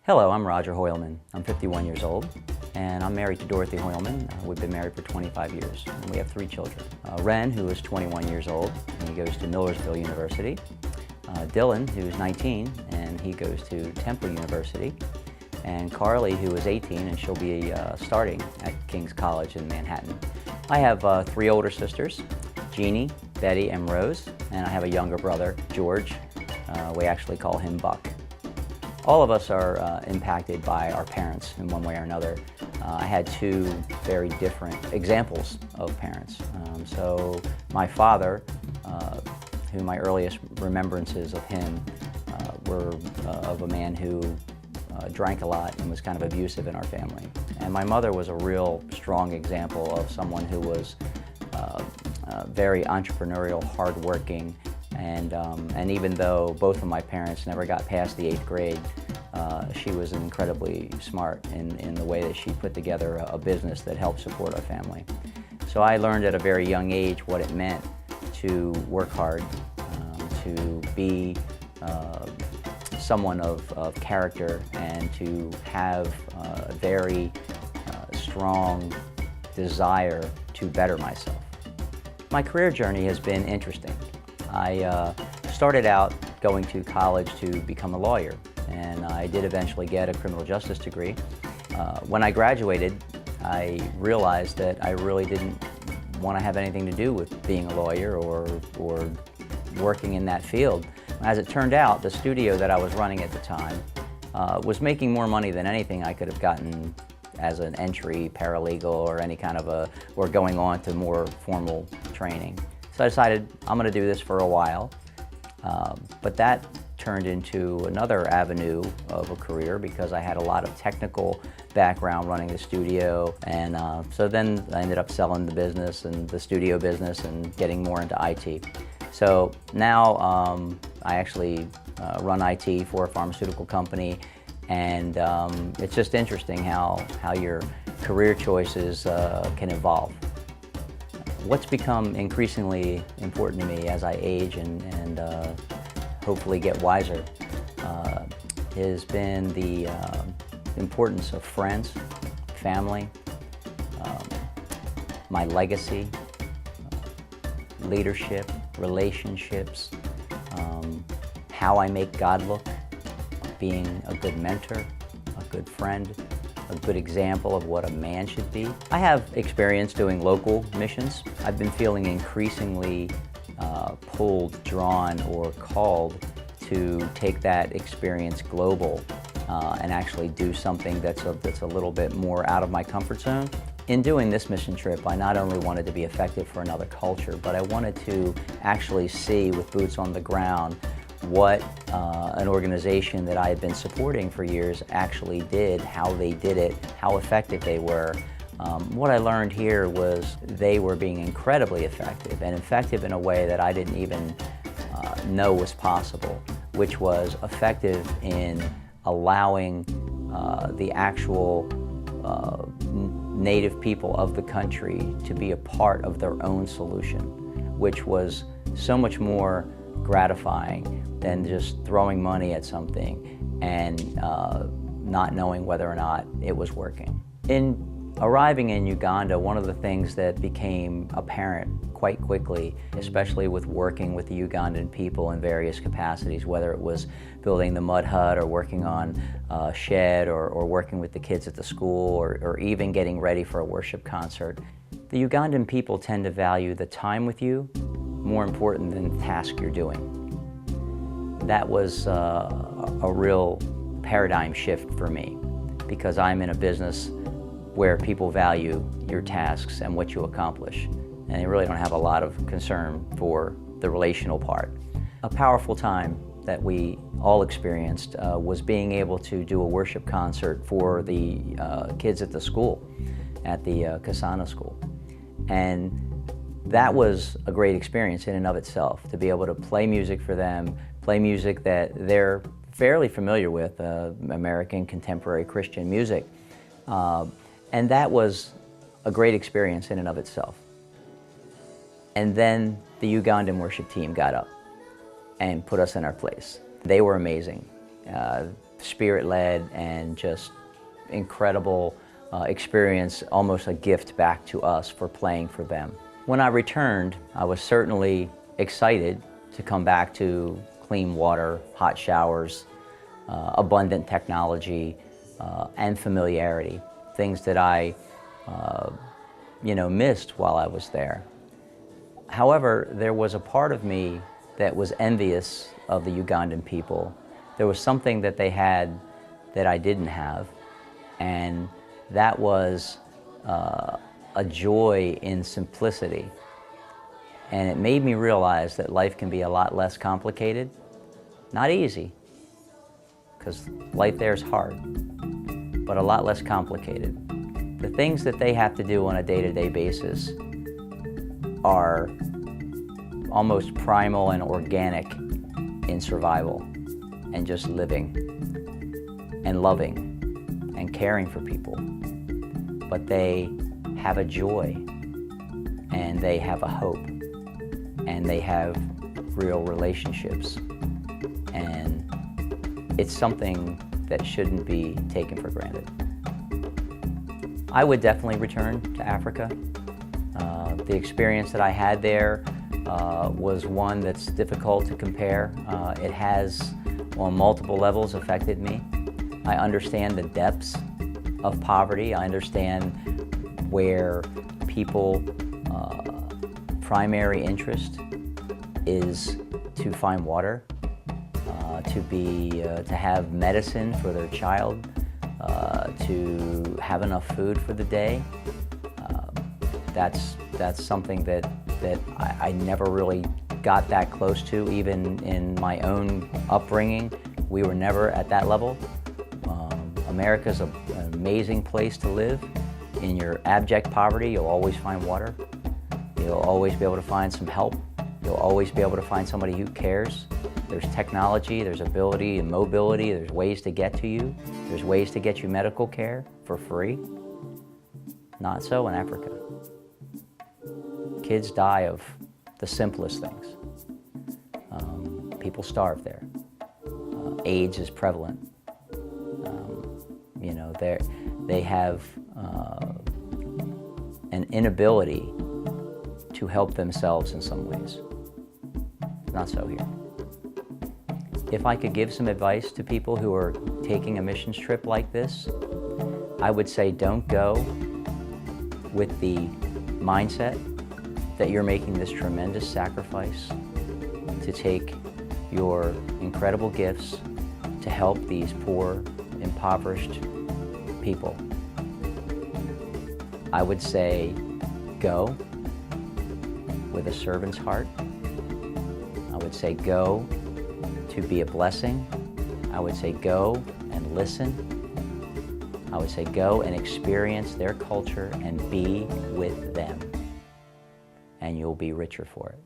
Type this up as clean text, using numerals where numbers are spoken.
Hello, I'm Roger Hoylman. I'm 51 years old, and I'm married to Dorothy Hoylman. We've been married for 25 years, and we have 3 children. Ren, who is 21 years old, and he goes to Millersville University. Dylan, who's 19, and he goes to Temple University. And Carly, who is 18, and she'll be starting at King's College in Manhattan. I have 3 older sisters, Jeannie, Betty, and Rose, and I have a younger brother, George. We actually call him Buck. All of us are impacted by our parents in one way or another. I had 2 very different examples of parents. So my father, who my earliest remembrances of him were of a man who drank a lot and was kind of abusive in our family. And my mother was a real strong example of someone who was very entrepreneurial, hardworking, and even though both of my parents never got past the 8th grade, she was incredibly smart in the way that she put together a business that helped support our family. So I learned at a very young age what it meant to work hard, to be someone of character, and to have a very strong desire to better myself. My career journey has been interesting. I started out going to college to become a lawyer, and I did eventually get a criminal justice degree. When I graduated, I realized that I really didn't want to have anything to do with being a lawyer or working in that field. As it turned out, the studio that I was running at the time was making more money than anything I could have gotten as an entry paralegal or any kind of or going on to more formal training. So I decided I'm going to do this for a while, but that turned into another avenue of a career because I had a lot of technical background running the studio, and so then I ended up selling the business and the studio business and getting more into IT. So now I actually run IT for a pharmaceutical company, and it's just interesting how your career choices can evolve. What's become increasingly important to me as I age and hopefully get wiser has been the importance of friends, family, my legacy, leadership, relationships, how I make God look, being a good mentor, a good friend, a good example of what a man should be. I have experience doing local missions. I've been feeling increasingly pulled, drawn, or called to take that experience global and actually do something that's a little bit more out of my comfort zone. In doing this mission trip, I not only wanted to be effective for another culture, but I wanted to actually see with boots on the ground what an organization that I had been supporting for years actually did, how they did it, how effective they were. What I learned here was they were being incredibly effective, and effective in a way that I didn't even know was possible, which was effective in allowing the actual native people of the country to be a part of their own solution, which was so much more gratifying than just throwing money at something and not knowing whether or not it was working. In arriving in Uganda, one of the things that became apparent quite quickly, especially with working with the Ugandan people in various capacities, whether it was building the mud hut or working on a shed or working with the kids at the school or even getting ready for a worship concert, the Ugandan people tend to value the time with you more important than the task you're doing. That was a real paradigm shift for me because I'm in a business where people value your tasks and what you accomplish, and they really don't have a lot of concern for the relational part. A powerful time that we all experienced was being able to do a worship concert for the kids at the school, at the Kasana school. And that was a great experience in and of itself, to be able to play music for them, play music that they're fairly familiar with, American contemporary Christian music. And that was a great experience in and of itself. And then the Ugandan worship team got up and put us in our place. They were amazing. spirit-led and just incredible experience, almost a gift back to us for playing for them. When I returned, I was certainly excited to come back to clean water, hot showers, abundant technology, and familiarity, things that I missed while I was there. However, there was a part of me that was envious of the Ugandan people. There was something that they had that I didn't have, and that was a joy in simplicity. And it made me realize that life can be a lot less complicated. Not easy, because life there is hard, but a lot less complicated. The things that they have to do on a day-to-day basis are almost primal and organic in survival and just living and loving and caring for people. But they have a joy and they have a hope and they have real relationships, and it's something that shouldn't be taken for granted. I would definitely return to Africa. The experience that I had there was one that's difficult to compare. It has, on multiple levels, affected me. I understand the depths of poverty. I understand where people primary interest is to find water, to have medicine for their child, to have enough food for the day. That's something that I never really got that close to, even in my own upbringing. We were never at that level. America's an amazing place to live. In your abject poverty, you'll always find water. You'll always be able to find some help. You'll always be able to find somebody who cares. There's technology, there's ability and mobility, there's ways to get to you. There's ways to get you medical care for free. Not so in Africa. Kids die of the simplest things. People starve there. AIDS is prevalent. They have an inability to help themselves in some ways. Not so here. If I could give some advice to people who are taking a missions trip like this, I would say don't go with the mindset that you're making this tremendous sacrifice to take your incredible gifts to help these poor, impoverished people. I would say go with a servant's heart. I would say go to be a blessing. I would say go and listen. I would say go and experience their culture and be with them, and you'll be richer for it.